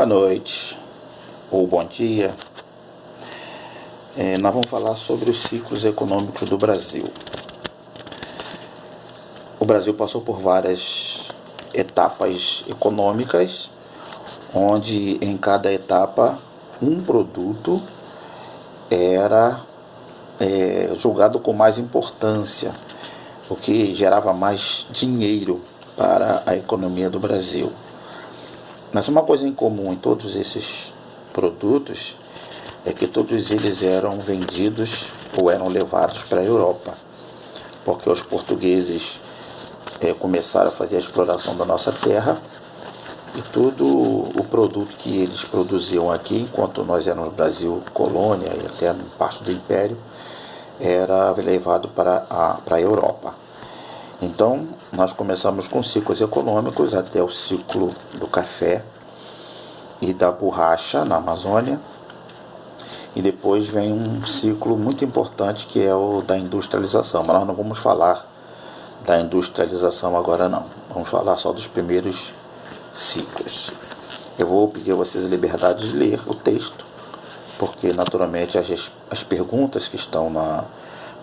Boa noite, ou bom dia. Nós vamos falar sobre os ciclos econômicos do Brasil. O Brasil passou por várias etapas econômicas, onde em cada etapa um produto era julgado com mais importância, o que gerava mais dinheiro para a economia do Brasil. Mas uma coisa em comum em todos esses produtos é que todos eles eram vendidos ou eram levados para a Europa, porque os portugueses começaram a fazer a exploração da nossa terra e todo o produto que eles produziam aqui, enquanto nós éramos Brasil, colônia e até parte do Império, era levado para a Europa. Então, nós começamos com ciclos econômicos até o ciclo do café e da borracha na Amazônia. E depois vem um ciclo muito importante que é o da industrialização. Mas nós não vamos falar da industrialização agora não. Vamos falar só dos primeiros ciclos. Eu vou pedir a vocês a liberdade de ler o texto, porque naturalmente as perguntas que estão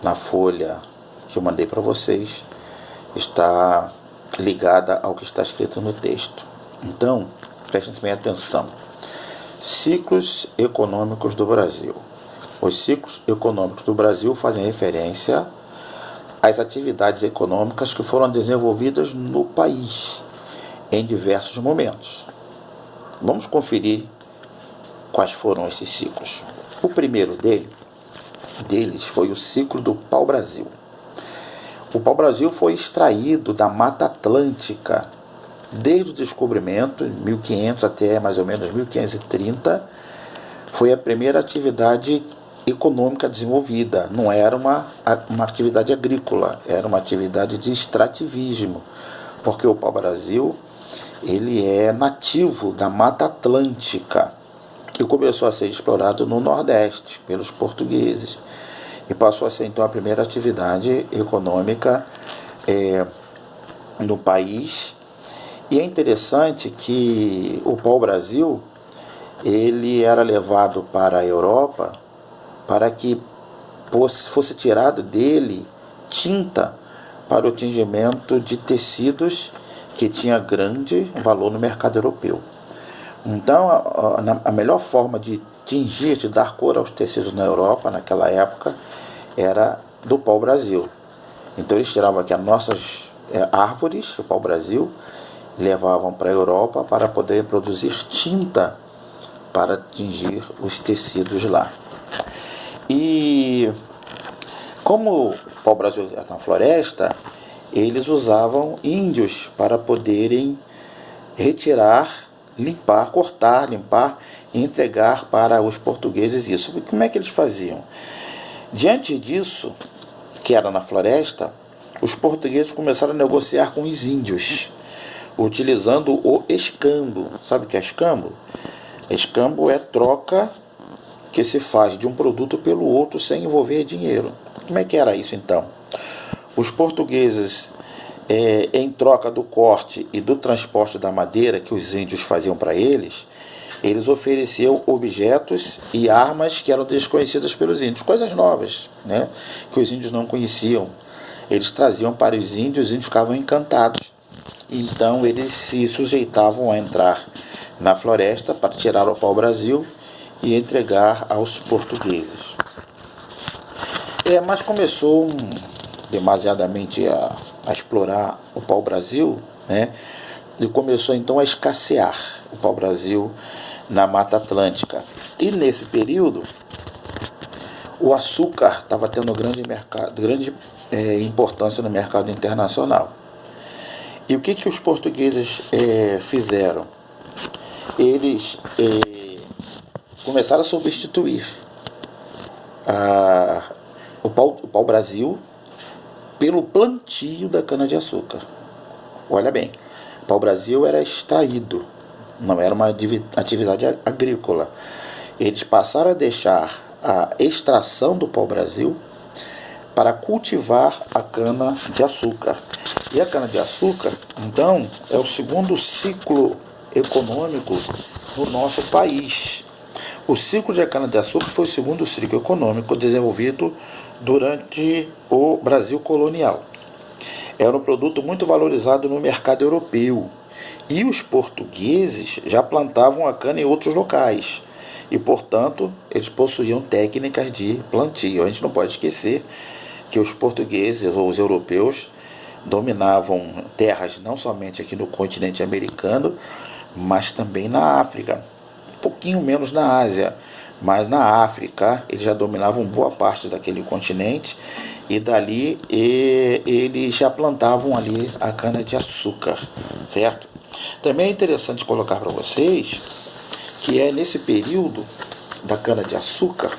na folha que eu mandei para vocês está ligada ao que está escrito no texto. Então, prestem bem atenção. Ciclos econômicos do Brasil. Os ciclos econômicos do Brasil fazem referência às atividades econômicas que foram desenvolvidas no país em diversos momentos. Vamos conferir quais foram esses ciclos. O primeiro deles foi o ciclo do pau-brasil. O pau-brasil foi extraído da Mata Atlântica desde o descobrimento, em 1500 até mais ou menos 1530, foi a primeira atividade econômica desenvolvida. Não era uma atividade agrícola, era uma atividade de extrativismo, porque o pau-brasil ele é nativo da Mata Atlântica e começou a ser explorado no Nordeste pelos portugueses e passou a ser então a primeira atividade econômica no país. E é interessante que o pau-brasil ele era levado para a Europa para que fosse tirado dele tinta para o tingimento de tecidos que tinha grande valor no mercado europeu. Então, a melhor forma de tingir, de dar cor aos tecidos na Europa, naquela época, era do pau-brasil. Então, eles tiravam aqui as nossas árvores, o pau-brasil, levavam para a Europa para poder produzir tinta para tingir os tecidos lá. E como o pau-brasil era na floresta, eles usavam índios para poderem retirar, limpar, cortar, limpar e entregar para os portugueses isso. E como é que eles faziam? Diante disso, que era na floresta, os portugueses começaram a negociar com os índios, utilizando o escambo. Sabe o que é escambo? Escambo é troca que se faz de um produto pelo outro sem envolver dinheiro. Como é que era isso então? Os portugueses, em troca do corte e do transporte da madeira que os índios faziam para eles ofereciam objetos e armas que eram desconhecidas pelos índios, coisas novas, né, que os índios não conheciam. Eles traziam para os índios ficavam encantados. Então eles se sujeitavam a entrar na floresta para tirar o pau-brasil e entregar aos portugueses. Mas começou demasiadamente a explorar o pau-brasil, né? E começou então a escassear o pau-brasil na Mata Atlântica. E nesse período, o açúcar estava tendo grande importância no mercado internacional. E o que os portugueses fizeram? Eles começaram a substituir o pau-brasil pelo plantio da cana-de-açúcar. Olha bem, o pau-brasil era extraído, não era uma atividade agrícola. Eles passaram a deixar a extração do pau-brasil para cultivar a cana-de-açúcar. E a cana-de-açúcar, então, é o segundo ciclo econômico no nosso país. O ciclo de cana-de-açúcar foi o segundo ciclo econômico desenvolvido durante o Brasil colonial. Era um produto muito valorizado no mercado europeu. E os portugueses já plantavam a cana em outros locais. E, portanto, eles possuíam técnicas de plantio. A gente não pode esquecer que os portugueses ou os europeus dominavam terras não somente aqui no continente americano, mas também na África. Um pouquinho menos na Ásia, mas na África eles já dominavam boa parte daquele continente e dali eles já plantavam ali a cana-de-açúcar, certo? Também é interessante colocar para vocês que é nesse período da cana-de-açúcar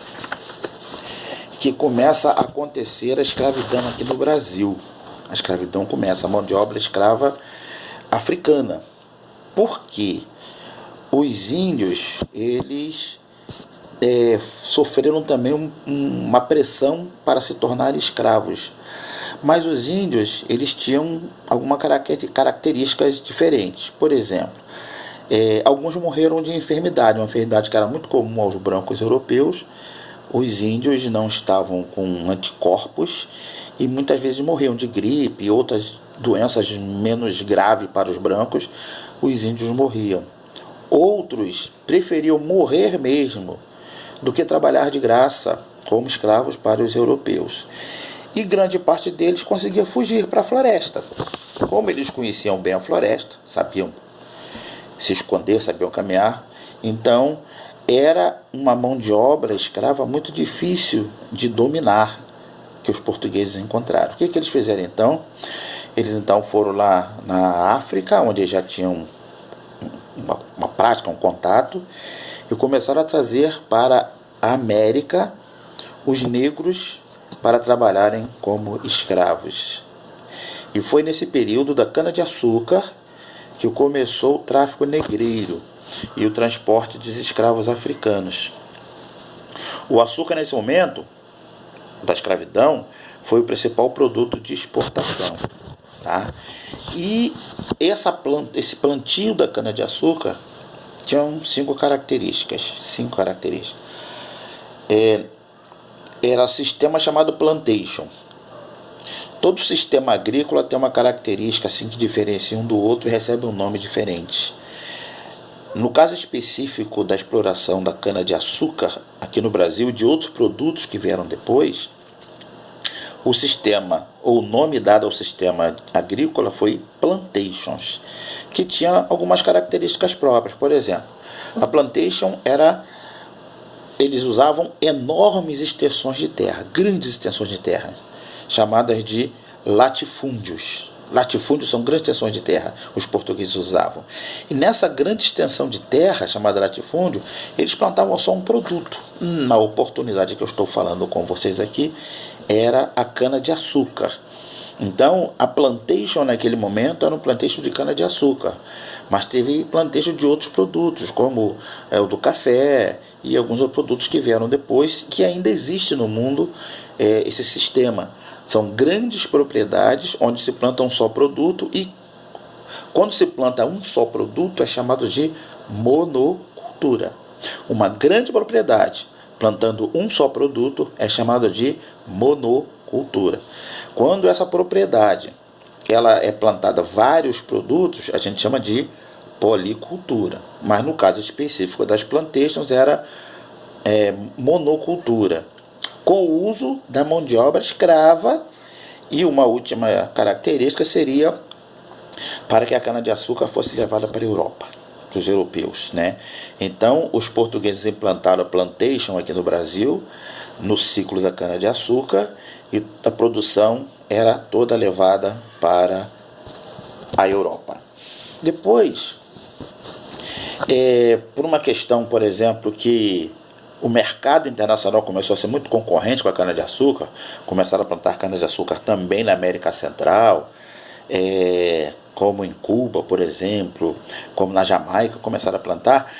que começa a acontecer a escravidão aqui no Brasil. A escravidão começa, a mão de obra escrava africana. Por quê? Os índios, eles sofreram também uma pressão para se tornarem escravos. Mas os índios, eles tinham algumas características diferentes. Por exemplo, alguns morreram de enfermidade, uma enfermidade que era muito comum aos brancos europeus. Os índios não estavam com anticorpos e muitas vezes morriam de gripe e outras doenças menos graves para os brancos. Os índios morriam. Outros preferiam morrer mesmo do que trabalhar de graça como escravos para os europeus. E grande parte deles conseguia fugir para a floresta. Como eles conheciam bem a floresta, sabiam se esconder, sabiam caminhar, então era uma mão de obra escrava muito difícil de dominar que os portugueses encontraram. O que eles fizeram então? Eles então foram lá na África, onde já tinham uma prática, um contato, e começaram a trazer para a América os negros para trabalharem como escravos. E foi nesse período da cana-de-açúcar que começou o tráfico negreiro e o transporte dos escravos africanos. O açúcar, nesse momento da escravidão, foi o principal produto de exportação. Tá? E esse plantio da cana-de-açúcar tinha 5 características. Era um sistema chamado plantation. Todo sistema agrícola tem uma característica assim que diferencia um do outro e recebe um nome diferente. No caso específico da exploração da cana-de-açúcar aqui no Brasil e de outros produtos que vieram depois, o sistema, ou o nome dado ao sistema agrícola foi plantations, que tinha algumas características próprias. Por exemplo, a plantation eles usavam enormes extensões de terra, grandes extensões de terra, chamadas de latifúndios. Latifúndios são grandes extensões de terra, os portugueses usavam. E nessa grande extensão de terra, chamada latifúndio, eles plantavam só um produto. Na oportunidade que eu estou falando com vocês aqui, era a cana-de-açúcar. Então, a plantation naquele momento era um plantation de cana-de-açúcar, mas teve plantation de outros produtos, como o do café e alguns outros produtos que vieram depois, que ainda existe no mundo esse sistema. São grandes propriedades onde se planta um só produto e quando se planta um só produto é chamado de monocultura. Uma grande propriedade plantando um só produto é chamada de monocultura. Quando essa propriedade ela é plantada vários produtos, a gente chama de policultura. Mas no caso específico das plantations era monocultura, com o uso da mão de obra escrava. E uma última característica seria para que a cana-de-açúcar fosse levada para a Europa, para os europeus, né? Então, os portugueses implantaram a plantation aqui no Brasil, no ciclo da cana-de-açúcar, e a produção era toda levada para a Europa. Depois, por uma questão, por exemplo, que o mercado internacional começou a ser muito concorrente com a cana-de-açúcar, começaram a plantar cana-de-açúcar também na América Central, como em Cuba, por exemplo, como na Jamaica, começaram a plantar.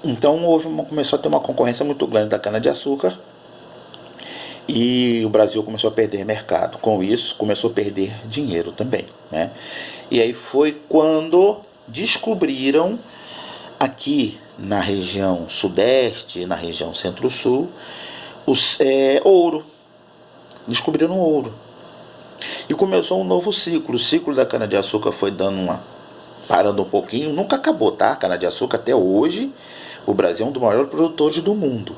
Então começou a ter uma concorrência muito grande da cana-de-açúcar e o Brasil começou a perder mercado. Com isso, começou a perder dinheiro também, né? E aí foi quando descobriram Aqui na região sudeste e na região centro-sul, ouro. Descobriram ouro. E começou um novo ciclo. O ciclo da cana-de-açúcar foi parando um pouquinho. Nunca acabou, tá? A cana-de-açúcar até hoje, o Brasil é um dos maiores produtores do mundo.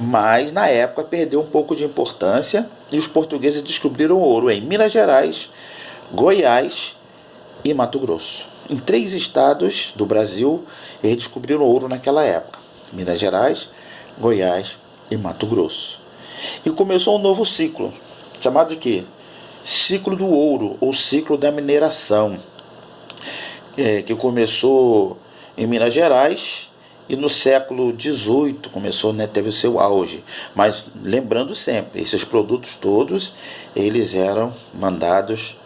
Mas na época perdeu um pouco de importância e os portugueses descobriram ouro em Minas Gerais, Goiás e Mato Grosso. Em 3 estados do Brasil, eles descobriram ouro naquela época. Minas Gerais, Goiás e Mato Grosso. E começou um novo ciclo, chamado de quê? Ciclo do ouro, ou ciclo da mineração, que começou em Minas Gerais e no século XVIII começou, teve o seu auge. Mas lembrando sempre, esses produtos todos, eles eram mandados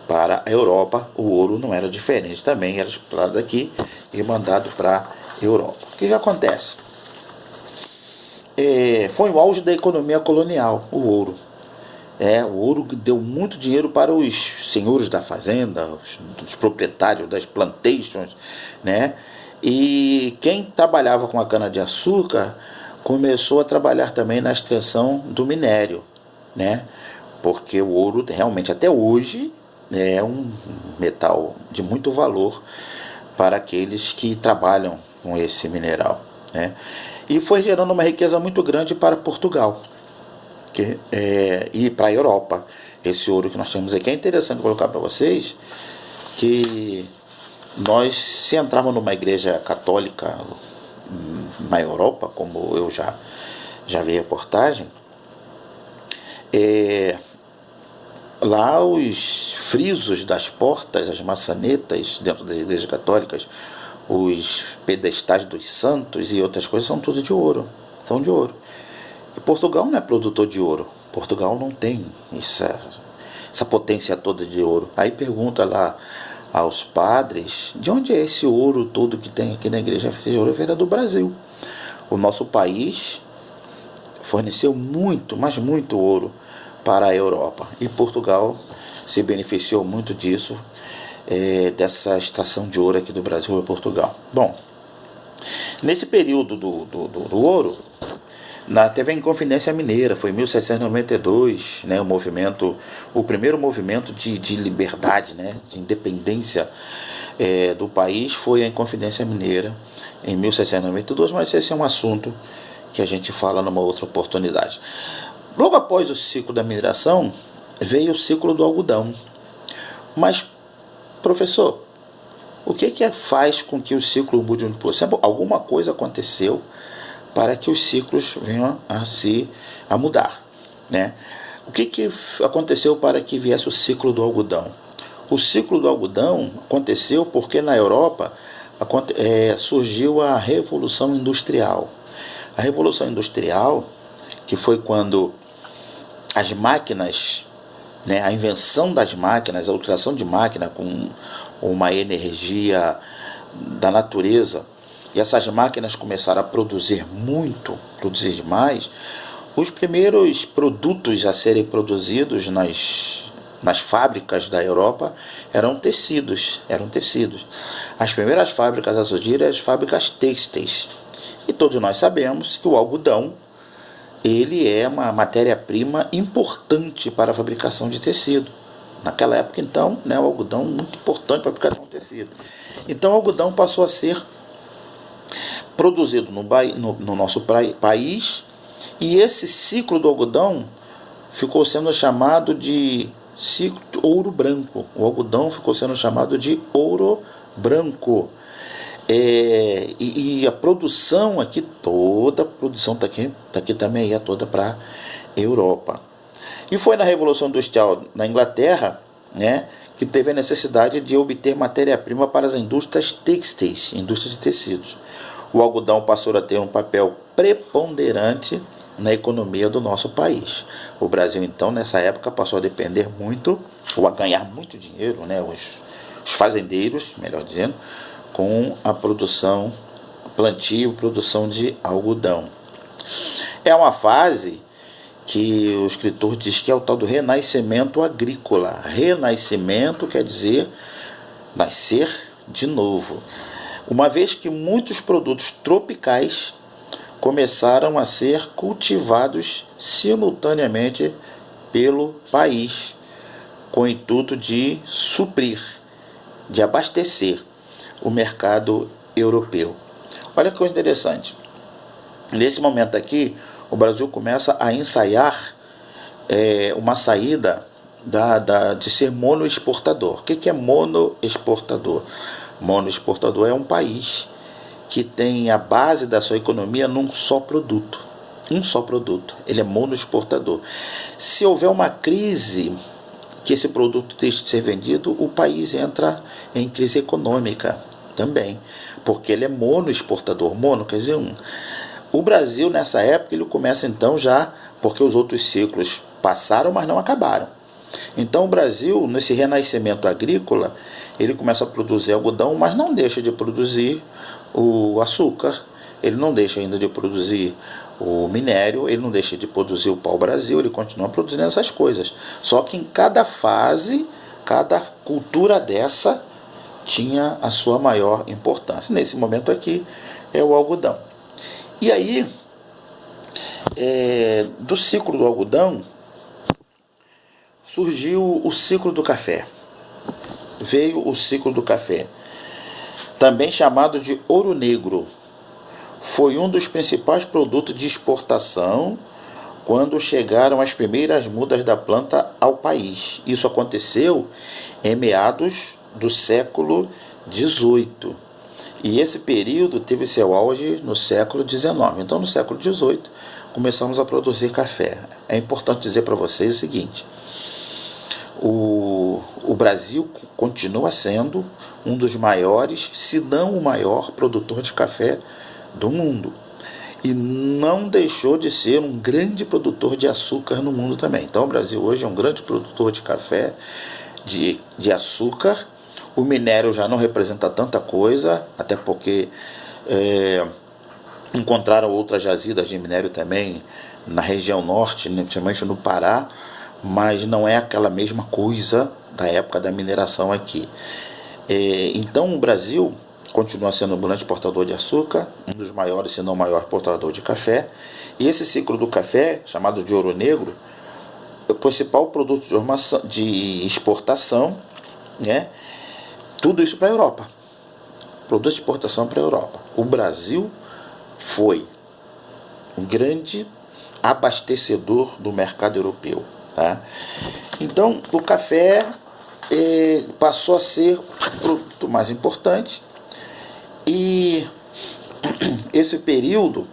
para a Europa. O ouro não era diferente, também era explorado daqui e mandado para a Europa. O que acontece? Foi o auge da economia colonial, o ouro. O ouro deu muito dinheiro para os senhores da fazenda, os proprietários das plantations, né? E quem trabalhava com a cana-de-açúcar começou a trabalhar também na extração do minério, né? Porque o ouro realmente até hoje é um metal de muito valor para aqueles que trabalham com esse mineral, né? E foi gerando uma riqueza muito grande para Portugal e para a Europa. Esse ouro que nós temos aqui é interessante colocar para vocês que nós, se entrarmos numa igreja católica na Europa, como eu já vi reportagem, lá os frisos das portas, as maçanetas dentro das igrejas católicas, os pedestais dos santos e outras coisas são tudo de ouro, são de ouro. E Portugal não é produtor de ouro, Portugal não tem essa potência toda de ouro. Aí pergunta lá aos padres, de onde é esse ouro todo que tem aqui na igreja? Esse ouro veio do Brasil. O nosso país forneceu muito, mas muito ouro para a Europa. E Portugal se beneficiou muito disso, dessa extração de ouro aqui do Brasil e Portugal. Bom, nesse período do ouro, teve a Inconfidência Mineira, foi em 1792, né, o primeiro movimento de liberdade, né, de independência do país foi a Inconfidência Mineira, em 1792, mas esse é um assunto que a gente fala numa outra oportunidade. Logo após o ciclo da mineração, veio o ciclo do algodão. Mas, professor, o que faz com que o ciclo mude de posição? Alguma coisa aconteceu para que os ciclos venham a mudar, né? O que aconteceu para que viesse o ciclo do algodão? O ciclo do algodão aconteceu porque na Europa surgiu a Revolução Industrial. A Revolução Industrial, que foi quando as máquinas, né, a invenção das máquinas, a utilização de máquina com uma energia da natureza, e essas máquinas começaram a produzir muito, produzir demais. Os primeiros produtos a serem produzidos nas fábricas da Europa eram tecidos. As primeiras fábricas a surgir eram as fábricas têxteis. E todos nós sabemos que o algodão, ele é uma matéria-prima importante para a fabricação de tecido. Naquela época, então, né, o algodão muito importante para a fabricação de tecido. Então, o algodão passou a ser produzido no nosso país, e esse ciclo do algodão ficou sendo chamado de ciclo de ouro branco. O algodão ficou sendo chamado de ouro branco. E a produção aqui, toda a produção está aqui também, é toda para a Europa. E foi na Revolução Industrial na Inglaterra, né, que teve a necessidade de obter matéria-prima para as indústrias têxteis, indústrias de tecidos. O algodão passou a ter um papel preponderante na economia do nosso país. O Brasil, então, nessa época, passou a depender muito, ou a ganhar muito dinheiro, né, os fazendeiros, melhor dizendo, com a produção, plantio, produção de algodão. É uma fase que o escritor diz que é o tal do renascimento agrícola. Renascimento quer dizer nascer de novo. uma vez que muitos produtos tropicais começaram a ser cultivados simultaneamente pelo país, com o intuito de suprir, de abastecer o mercado europeu. Olha que coisa interessante. Nesse momento aqui, o Brasil começa a ensaiar uma saída de ser monoexportador. O que é monoexportador? Monoexportador é um país que tem a base da sua economia num só produto. Um só produto. Ele é monoexportador. Se houver uma crise que esse produto deixe de ser vendido, o país entra em crise econômica também, porque ele é monoexportador. Mono quer dizer um. O Brasil, nessa época, ele começa então já, porque os outros ciclos passaram, mas não acabaram. Então o Brasil, nesse renascimento agrícola, ele começa a produzir algodão, mas não deixa de produzir o açúcar, ele não deixa ainda de produzir o minério, ele não deixa de produzir o pau-brasil, ele continua produzindo essas coisas. Só que em cada fase, cada cultura dessa tinha a sua maior importância. Nesse momento aqui é o algodão. E aí, do ciclo do algodão, surgiu o ciclo do café. Veio o ciclo do café, também chamado de ouro negro. Foi um dos principais produtos de exportação quando chegaram as primeiras mudas da planta ao país. Isso aconteceu em meados do século XVIII. E esse período teve seu auge no século XIX. Então, no século XVIII, começamos a produzir café. É importante dizer para vocês o seguinte: o Brasil continua sendo um dos maiores, se não o maior, produtor de café do mundo. E não deixou de ser um grande produtor de açúcar no mundo também. Então, o Brasil hoje é um grande produtor de café, de açúcar. O minério já não representa tanta coisa, até porque encontraram outras jazidas de minério também na região norte, principalmente no Pará, mas não é aquela mesma coisa da época da mineração aqui. Então o Brasil continua sendo um grande exportador de açúcar, um dos maiores, se não o maior exportador de café. E esse ciclo do café, chamado de ouro negro, é o principal produto de exportação, né? Tudo isso para a Europa. Produto de exportação para a Europa. O Brasil foi um grande abastecedor do mercado europeu. Tá? Então, o café passou a ser o produto mais importante, e esse período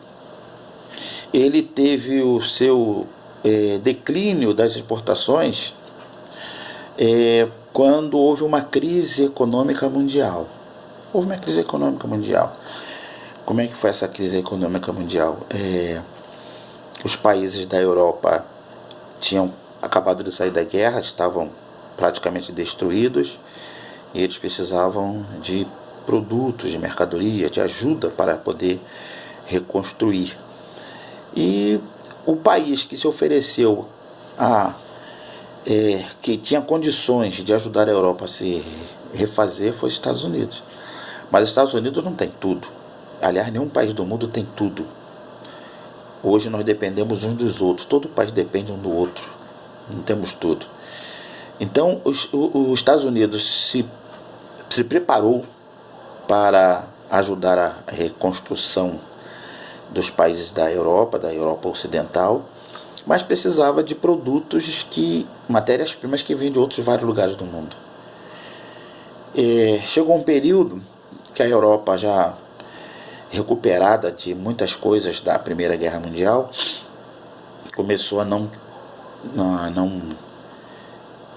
ele teve o seu declínio das exportações quando houve uma crise econômica mundial. Houve uma crise econômica mundial. Como é que foi essa crise econômica mundial? Os países da Europa tinham acabado de sair da guerra, estavam praticamente destruídos, e eles precisavam de produtos, de mercadoria, de ajuda para poder reconstruir. E o país que se ofereceu que tinha condições de ajudar a Europa a se refazer foi os Estados Unidos. Mas os Estados Unidos não tem tudo. Aliás, nenhum país do mundo tem tudo. Hoje nós dependemos uns dos outros. Todo país depende um do outro. Não temos tudo. Então, os Estados Unidos se preparou para ajudar a reconstrução dos países da Europa Ocidental, mas precisava de produtos, matérias-primas que vêm de outros vários lugares do mundo. Chegou um período que a Europa, já recuperada de muitas coisas da Primeira Guerra Mundial, começou a não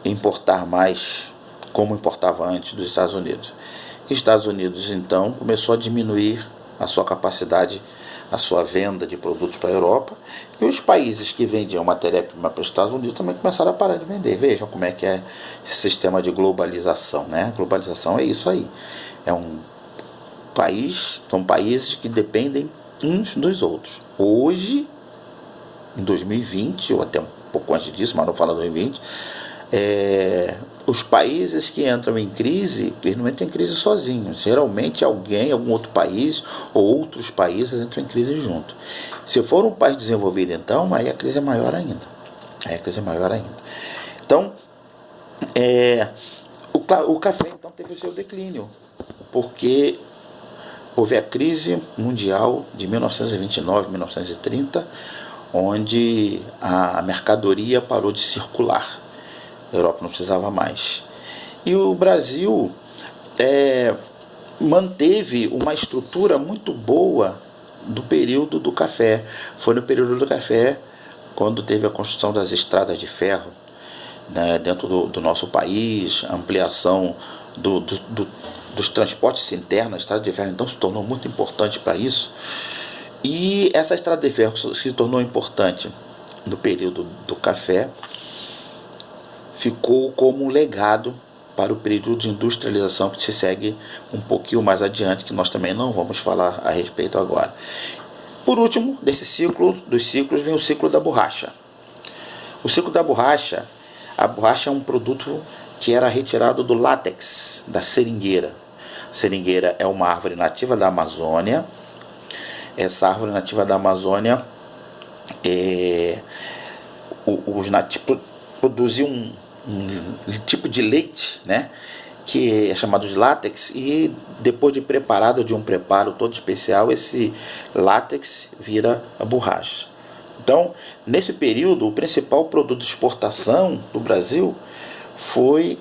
importar mais como importava antes dos Estados Unidos. E os Estados Unidos, então, começou a diminuir a sua capacidade, a sua venda de produtos para a Europa, e os países que vendiam matéria-prima para os Estados Unidos também começaram a parar de vender. Vejam como é que é esse sistema de globalização, né? Globalização é isso aí. São países que dependem uns dos outros. Hoje, em 2020, ou até um pouco antes disso, mas não fala 2020, os países que entram em crise, eles não entram em crise sozinhos. Geralmente alguém, algum outro país ou outros países entram em crise junto. Se for um país desenvolvido, então, aí a crise é maior ainda. Então, o café então teve o seu declínio, porque houve a crise mundial de 1929, 1930, onde a mercadoria parou de circular. A Europa não precisava mais. E o Brasil manteve uma estrutura muito boa do período do café. Foi no período do café, quando teve a construção das estradas de ferro, né, dentro do nosso país, a ampliação dos transportes internos. A estrada de ferro então se tornou muito importante para isso. E essa estrada de ferro se tornou importante no período do café, ficou como um legado para o período de industrialização que se segue um pouquinho mais adiante, que nós também não vamos falar a respeito agora. Por último, dos ciclos, vem o ciclo da borracha. O ciclo da borracha, a borracha é um produto que era retirado do látex, da seringueira. A seringueira é uma árvore nativa da Amazônia. Essa árvore nativa da Amazônia, os nativos produziam um tipo de leite, né, que é chamado de látex, e depois de preparado, de um preparo todo especial, esse látex vira a borracha. Então, nesse período, o principal produto de exportação do Brasil foi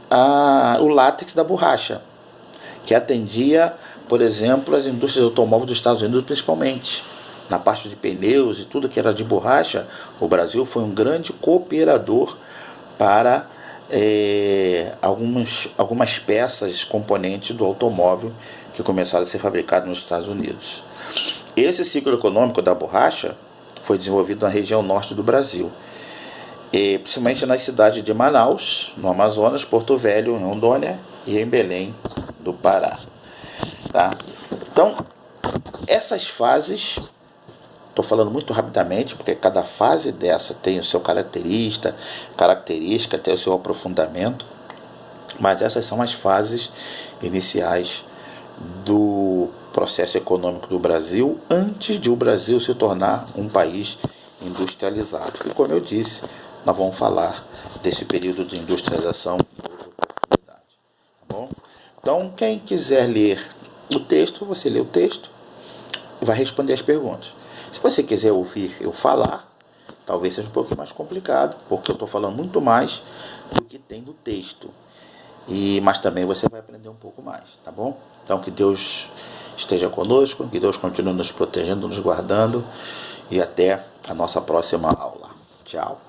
o látex da borracha, que atendia, por exemplo, as indústrias de automóveis dos Estados Unidos, principalmente. Na parte de pneus e tudo que era de borracha, o Brasil foi um grande cooperador para algumas peças, componentes do automóvel que começaram a ser fabricados nos Estados Unidos. Esse ciclo econômico da borracha foi desenvolvido na região norte do Brasil, principalmente nas cidades de Manaus, no Amazonas, Porto Velho, em Rondônia e em Belém do Pará. Tá? Então, essas fases, estou falando muito rapidamente, porque cada fase dessa tem o seu característica, tem o seu aprofundamento, mas essas são as fases iniciais do processo econômico do Brasil, antes de o Brasil se tornar um país industrializado. E como eu disse, nós vamos falar desse período de industrialização em outra oportunidade. Tá bom? Então, quem quiser ler o texto, você lê o texto e vai responder as perguntas. Se você quiser ouvir eu falar, talvez seja um pouquinho mais complicado, porque eu estou falando muito mais do que tem no texto. Mas também você vai aprender um pouco mais, tá bom? Então, que Deus esteja conosco, que Deus continue nos protegendo, nos guardando, e até a nossa próxima aula. Tchau.